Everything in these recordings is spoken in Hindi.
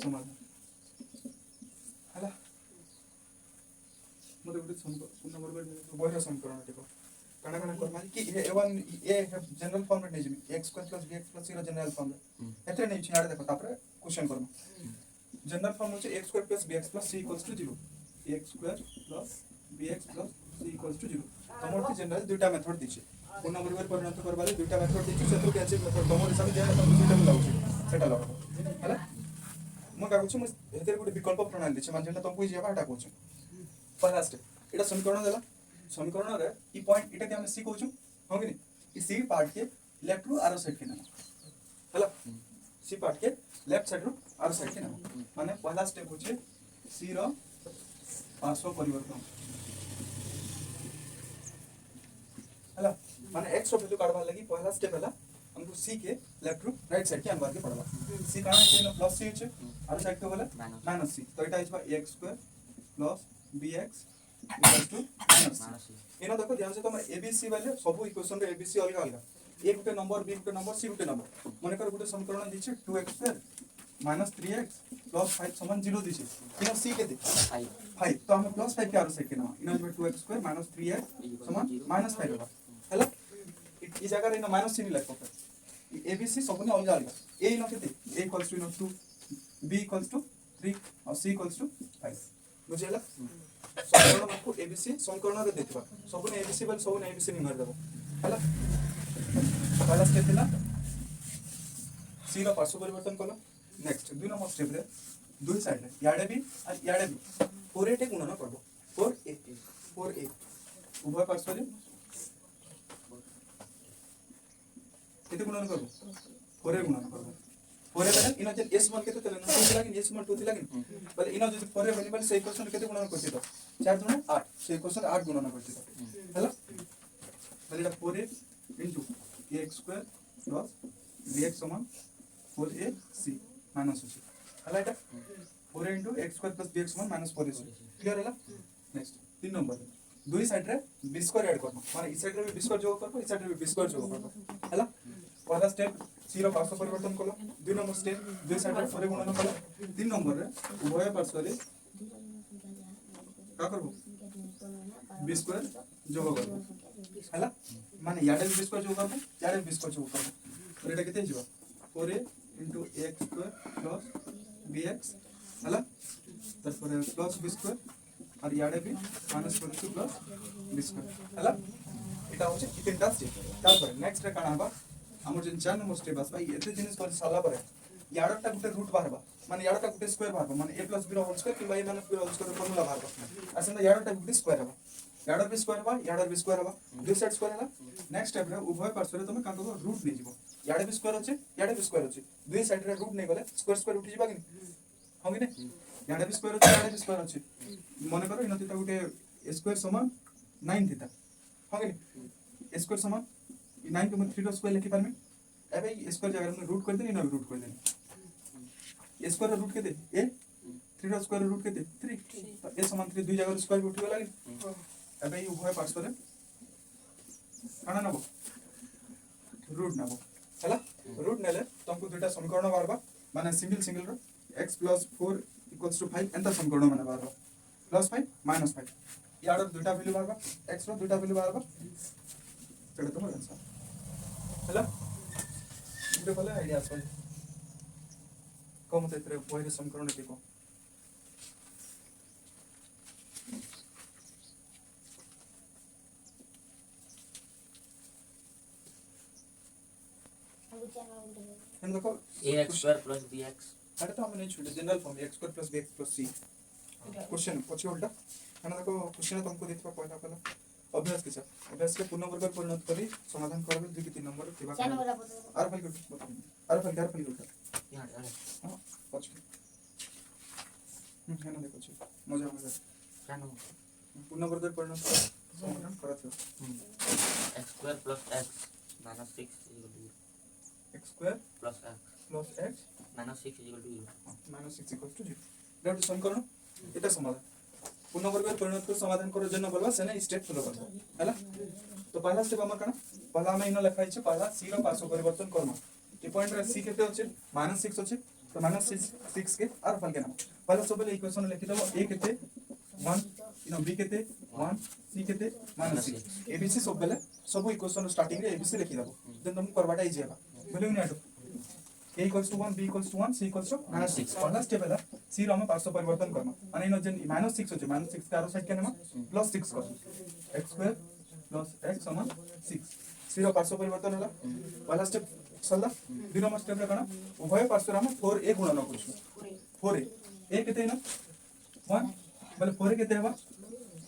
समाधान हला मते गुटे पूर्ण वर्ग बहिर समीकरण टिको काना काना करबा कि a1 a जनरल फॉर्म रे नेजिमी x square plus bx plus c रो जनरल फॉर्म रे एतरे नै छियाडे देखो तापर क्वेश्चन करम जनरल फॉर्म होचे x square plus bx plus c equals to 0 x square plus bx plus c equals to 0 तमोर की जनरल दुटा मेथड दिछे पूर्ण वर्ग रे परिणत करबाले दुटा मेथड दिछे सेतो कैसे मेथड तमोर हिसाब जे दुटा लागो सेटा लागो हला म का कुछ म हेतेर गुटे विकल्प प्रणाली दिछे मान जेना तुमको जेबा हटा कुछ पहला स्टेप एटा समीकरण देला समीकरण रे ई पॉइंट एटा के हम सी कहू हो कि नहीं ई सी पार्ट के लेफ्ट रू आरो साइड के ना हला सी पार्ट के लेफ्ट साइड रू आरो साइड के ना माने पहला स्टेप होचे सी रो पार्श्व परिवर्तन हला माने x रो वैल्यू काढवा लगी पहला स्टेप हला हमको सी के लेफ्ट रू राइट साइड के अनबार के पड़ला सी काना के प्लस सी होचे आरो साइड के बोले माइनस सी तो एटा is x square plus bx equals to minus एना देखो ध्यान से तुम abc वाले सब इक्वेशन रे abc अलग अलग a Gute number b Gute number c Gute number माने कर गुटे समीकरण दिछे 2x minus 3x plus 5 समान 0 दिछे इना c केते 5 तो हम प्लस 5 के आरो सेट के ना इना जो 2x minus 3x समान minus 5 होगा हैला ई जगह रे इना माइनस c नहीं लगतो abc सब ने अलग अलग a इना केते a equals to 2 b equals to 3 और c equals to 5 बुझेला समीकरण आपको एबीसी समीकरण रे देखबा सब ने एबीसी बल सब ने एबीसी नि मार देबो हला पहला स्टेप थिला सी रो पार्श्व परिवर्तन कलो नेक्स्ट दुई नंबर स्टेप रे दुई साइड रे याडे भी और याडे भी 4a टे गुणन करबो 4a उभय पार्श्व रे केते गुणन करबो 4a गुणन करबो 4a बेले इना जे s1 केते तले न 2 लागिन s1 2 लागिन बले इना जे 4a वेरिएबल से इक्वेशन केते गुणन करछि तो 4 गुणन 8 से इक्वेशन 8 गुणन करछि तो हैला बले 4a x square plus bx समान 4ac माइनस होछि हैला एटा 4a x square plus bx समान माइनस 4ac क्लियर हैला नेक्स्ट 3 नंबर दुई साइड रे b स्क्वायर ऐड करबो माने ई साइड रे b स्क्वायर जोग करबो ई साइड रे b स्क्वायर जोग करबो हैला पहला स्टेप सी रो पार्श्व परिवर्तन कलो दुई नंबर स्टेप दुई साइड रे 4 गुणन कलो 3 नंबर रे उभय पार्श्व रे का करबो b स्क्वायर जोग करबो हैला माने याडे b स्क्वायर जोग करबो याडे b स्क्वायर जोग करबो तो एटा केते हिजो 4a x square plus bx हैला तारपर प्लस b स्क्वायर और याडे भी minus 4c plus b square हैला एटा होचे तीनटा स्टेप तारपर नेक्स्ट रे काना हबा हमर जे 4 नंबर स्टेप आसबा एते जिनिस कर साला पर याडटा गुटे रूट बाहरबा माने याडटा गुटे स्क्वायर बाहरबा माने a + b होल स्क्वायर कि y - b whole square formula बाहरबा असन याडटा गुटे स्क्वायर हबा याडर b स्क्वायर हबा याडर b स्क्वायर हबा दुई साइड स्क्वायर हला नेक्स्ट स्टेप रे उभय पार्श्व रे तुम का करबो रूट नै जिवो याडे b स्क्वायर होचे याडे b स्क्वायर होचे दुई साइड रे रूट नै गले स्क्वायर स्क्वायर उठी जिबा कि हम कि नै याडे b स्क्वायर होचे याडे b स्क्वायर होचे माने करो इनो तिता गुटे a स्क्वायर समान 9 थिता हम कि नै a स्क्वायर समान 9 के म 3 रो स्क्वायर लिखि पारमे एबे ए स्क्वायर जगह में रूट कर देनी ना रूट कर देनी ए स्क्वायर रूट केते ए 3 रो स्क्वायर रूट केते 3 तो ए समान 3 दुई जगह स्क्वायर उठिबो लागि एबे ई उभय पार्श्व रे काना नबो रूट नबो हैला रूट नेले तुमको दुटा समीकरण बारबा माने सिंगल रो x + 4 = 5 एंता समीकरण माने बारबा +5 -5 याडर दुटा वैल्यू बारबा x रो दुटा वैल्यू बारबा चले तुम आंसर हैला इते बोले आईडिया आसो कम तेरे पहिले समीकरण देखो हम देखो ax स्क्वायर प्लस bx अरे तो हमने छोड़े general form x square plus bx plus c question पछे उल्टा हम देखो क्वेश्चन तुमको देखबा पहला अभ्यास के साथ अभ्यास के पूर्ण वर्ग परिणत करी समाधान करबे 2 के 3 नंबर थिबा आर फाइल को उल्टा यहां हां पछे है ना देखो छी मजा जानो पूर्ण वर्ग परिणत समाधान करत x square plus x minus 6 x square plus x minus 6 minus 6 equals to 0 that is समीकरण एटा समाधान पूर्ण वर्ग परिणत को समाधान करो जन बोलबा सेने स्टेप फॉलो करबा हैला तो पहला स्टेप हमर कना पहला में इनो लिखाइ छै पहला c रो पार्श्व परिवर्तन करम ए पॉइंट रे c केते होचे -6 होचे तो -6 के आर फल के नाम पहला सब पहले इक्वेशन लिखि दबो a केते 1 इनो b केते 1 c केते -6 abc सब पहले सब इक्वेशन स्टार्टिंग रे abc लिखि दबो देन तुम करबाटा इजी हेबा बोलियो नि आटो a = 1 b = 1 c = -6 पहला स्टेप है c रो हम पार्श्व परिवर्तन करना माने इनो जेन -6 होचे -6 का आरो साइड के नाम +6 कर x² + x = 6 c रो पार्श्व परिवर्तन होला पहला स्टेप सल्ला दुई नंबर स्टेप रे कना उभय पार्श्व हम 4a गुणन करछु 4a a केते ना 1 बोले 4a केते हेबा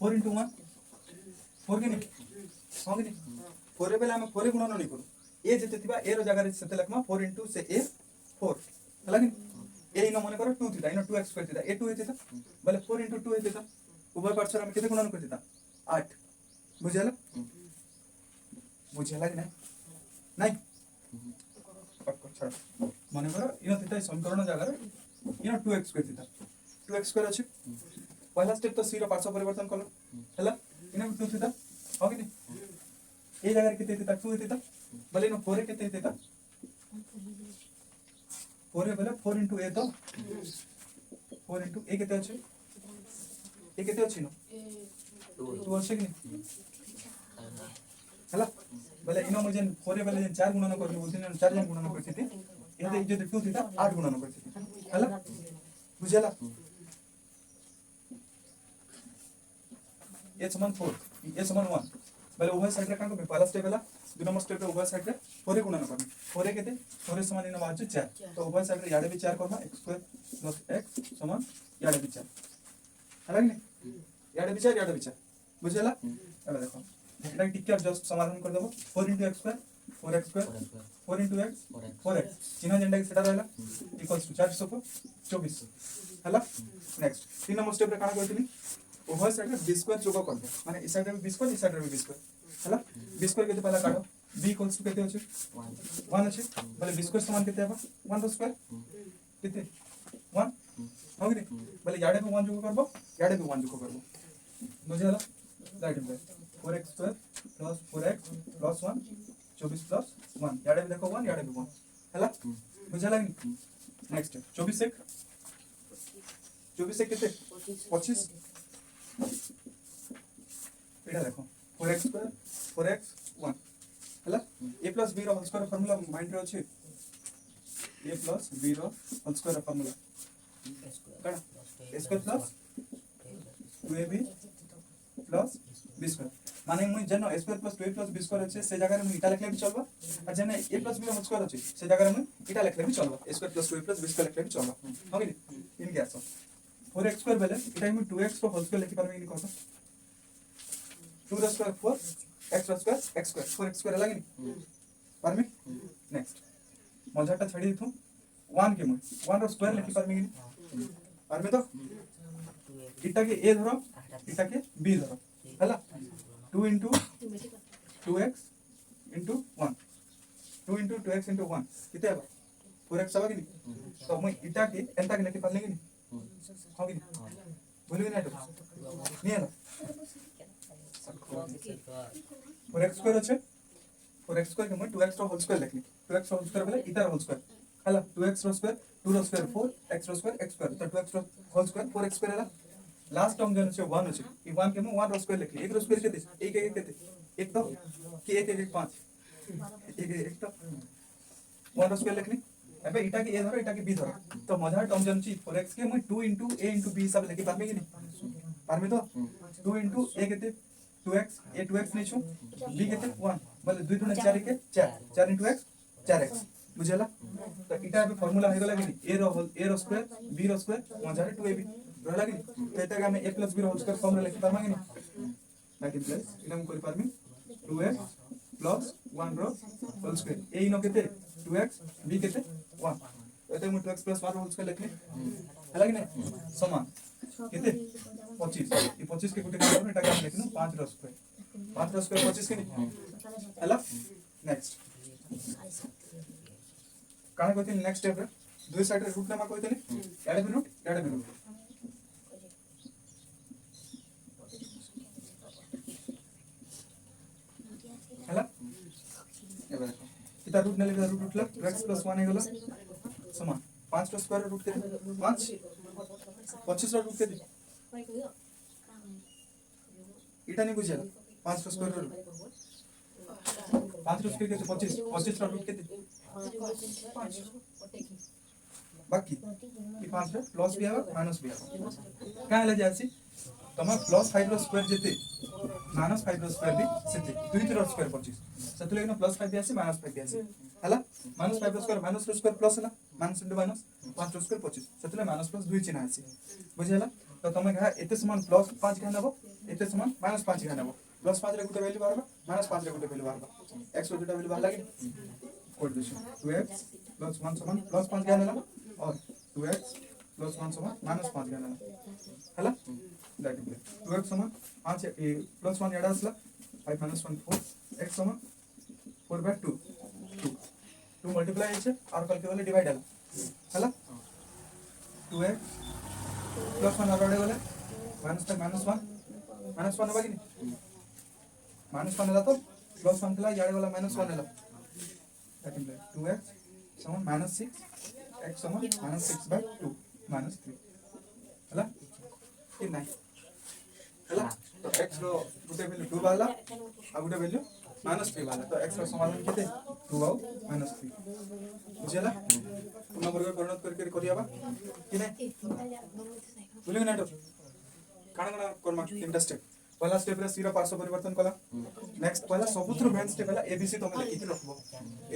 4 * 1 4 के नहीं हां कि 4a बेले हम 4a गुणन नहीं करू a जेते थिबा a रो जगह रे सेते लखमा 4 * से a 4 हला कि a इनो माने करो 2 थिता इनो 2x² थिता a 2 हेतिता बोले 4 * 2 हेतिता उभय पार्श्व हम केते गुणन करतिता 8 बुझाला बुझाला कि नहीं पक्का छाड़ माने करो इनो थिता समीकरण जगह रे इनो 2x² थिता 2x² अछि पहला स्टेप तो c रो पार्श्व परिवर्तन कलो हला इनो 2 थिता हो कि नहीं ए जगह रे केते थिता 2 हेतिता बोले इनो 4 केते हेतिता 4 बोले 4 * a तो 4 * a केते अछि a केते अछि नो 2 अछि कि नहीं हला बोले इनो मुझे 4 बोले 4 गुणन करली बोलथिन 4 जन गुणन करथिते एते जे 2 थिता 8 गुणन करथिते हला बुझला a समान 4 a समान 1 बोले उभय साइड रे कान को पहला स्टेप हला दो नंबर स्टेप रे उभय साइड रे 4 गुणन करनी 4 केते 4 समान इनो बाजू 4 तो उभय साइड रे याडे भी 4 करना x² + x समान याडे भी 4 हला कि नहीं याडे भी 4 बुझला अब देखो एटा टिक जस्ट समाधान कर देबो 4 * x² 4x² 4 * x 4x चिन्ह जेंडा सेटा रहला इक्वल्स टू 424 हला नेक्स्ट 3 नंबर स्टेप रे काना करथिनी उभय साइड रे b² जोग कर दे माने इस साइड रे b² इस साइड रे b² हला b² केते पहला काढो b इक्वल्स टू केते अछि 1 अछि बोले b² समान केते हेबा 1 रो स्क्वायर केते 1 हो गई बोले याडे पे 1 जोग करबो याडे पे 1 जोग करबो बुझला राइट इम्प्लाई 4x² + 4x + 1 24 + 1 याडे भी देखो 1 याडे भी 1 हला बुझला कि नेक्स्ट 24 से केते 25 एटा देखो 4x² 4x 1 हला a + b रो होल स्क्वायर फार्मूला माइंड रे अछि a + b रो होल स्क्वायर फार्मूला कण a² + 2ab + b² माने मुई जनो a² + 2a + b² अछि से जगह रे मुई इटा लिखले भी चलबा और जने a + b होल स्क्वायर अछि से जगह रे मुई इटा लिखले भी चलबा a² + 2a + b² लिखले भी चलबा हो गेली इन गैस 4x² बेले इटा मुई 2x रो होल स्क्वायर लिखि परबे इन कहता 2 रो स्क्वायर 4 x रो स्क्वायर x² 4x² लागेनी परमे नेक्स्ट मजाटा छडी दिथु 1 के मुई 1 रो स्क्वायर लिखि परबे इन परमे तो इटा के a धरो इटा के b धरो हला 2 * 2x * 1 2 * 2x * 1 किते हेबा 4x हबा कि नहीं तो मुई इटा के एंता के लेके परले कि नहीं हो कि बोलियो ना तो नहीं है 4x² আছে 4x² के मैं 2x रो होल स्क्वायर लिखली 2x रो होल स्क्वायर बोले इटा रो होल स्क्वायर हला 2x रो स्क्वायर 2 रो स्क्वायर 4 x रो स्क्वायर x स्क्वायर तो 2x रो होल स्क्वायर 4x² हला लास्ट टर्म जन से 1 আছে ई 1 के मैं 1 रो स्क्वायर लिखली 1 रो स्क्वायर केते 1 1 केते 1 तो के 1 1 5 1 तो 1 रो स्क्वायर लिखली एबे इटा के a धरो इटा के b धरो तो मजा टर्म जन छी 4x के मैं 2 * a * b हिसाब लेके पारमे कि नहीं पारमे तो 2 * a केते 2x a 2x नहीं छु b केते 1 बोले 2 * 4 के 4 4 * x 4x बुझला तो इटा भी फार्मूला हे गला कि नहीं a रो स्क्वायर b रो स्क्वायर मजा 2ab रहला कि तो एटा के हम a + b रो होल स्क्वायर फार्मूला लेके पारमा कि नहीं दैट इज इनम कोइ पारमी 2x + 1 रो होल स्क्वायर a इनो केते 2x b केते 1 एते मु 2x + 1 रो होल स्क्वायर लिखले हला कि नहीं समान केते 25 ये 25 के गुटे करबो एटा के हम लिखनु 5 रो स्क्वायर 25 के नहीं हला नेक्स्ट काना कहते नेक्स्ट स्टेप रे दुई साइड रे रूट लेमा कहते याडे भी रूट हला एबे इता रूट नेले रूट उठला x + 1 हे गला समान 5 रो स्क्वायर रूट केते 5 25 रो रूट केते इटा नहीं बुझिया 5 रो स्क्वायर रूट 5 रो स्क्वायर केते 25 25 रो रूट केते बाकी ये 5 रो प्लस भी आवा माइनस भी आवा का ले जासी तमा प्लस 5 रो स्क्वायर जेते माइनस 5 रो स्क्वायर भी सेते 2 रो स्क्वायर 25 सेतले न प्लस 5 भी आसी माइनस 5 भी आसी हला माइनस 5 रो स्क्वायर माइनस रो स्क्वायर प्लस हला माइनस इनटू माइनस 5 रो स्क्वायर 25 सेतले माइनस प्लस 2 चिन्ह आसी बुझियला तो तमे कहा एते समान प्लस 5 घा नबो एते समान माइनस 5 घा नबो प्लस 5 रे गुटे वैल्यू बारबा माइनस 5 रे गुटे वैल्यू बारबा x रो गुटे वैल्यू बार लागे कोड दिस 2x प्लस 1 समान प्लस 5 घा नला और 2x प्लस 1 समान माइनस 5 घा नला हला दैट इज 2x समान 5 प्लस 1 एडा असला 5 minus 1 4 x समान 4/2 2 मल्टीप्लाई है और कल के वाले डिवाइड हला 2x प्लस 1 आरोडे वाले माइनस तक माइनस 1 होगा कि नहीं माइनस 1 हला तो प्लस 1 थला याडे वाला माइनस 1 हला दैट इज 2x समान माइनस 6 x समान माइनस 6/2 माइनस 3 हला कि नहीं हला तो x रो गुटे वैल्यू 2 वाला आ गुटे वैल्यू -3 वाला तो x रो समाधान केते 2 और -3 बुझला पुनः वर्ग परिणत करके करियाबा कि नहीं बुझले ना तो काणा कर्मा तीनटा स्टेप पहला स्टेप रे सीरा पार्श्व परिवर्तन कला नेक्स्ट पहला सबुत्र मेन स्टेप हला एबीसी तुम लिखि के रखबो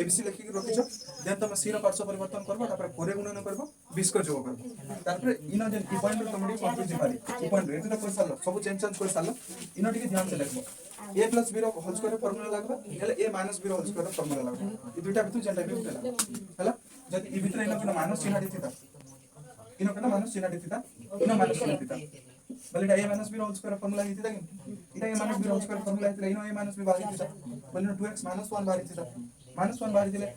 एबीसी लिखि के रखिछ देन तुम सीरा पार्श्व परिवर्तन करबो तापर कोरे गुणन करबो 20 को जोग करबो तापर इनो जेन ई पॉइंट तुम डी कंफ्यूज पारी ई पॉइंट रे तो कोइ सालो सब चेंज कर सालो इनो टिके ध्यान से लिखबो a + b रो होल स्क्वायर फार्मूला लागबो हेले a - b रो होल स्क्वायर फार्मूला लागबो ई दुटा बितु जेनटा बे उठला हला जदि ई भितर इनो कना माइनस चिन्ह दिथिता इनो कना माइनस चिन्ह दिथिता इनो माइनस चिन्ह दिथिता बलिटा a - b रो होल स्क्वायर फार्मूला हिथिता कि इटा a - b रो होल स्क्वायर फार्मूला हिथिता इनो a - b बाहर हिथिता बलिनो 2x - 1 बाहर हिथिता -1 बाहर दिले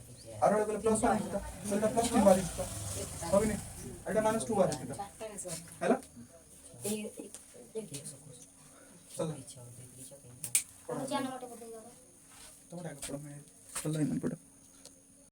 आरो गले +1 हिथिता बलिटा +2 बाहर हिथिता होबिनी एटा -2 बाहर हिथिता हला चलो तुम्हारा पढ़ में चल रहा है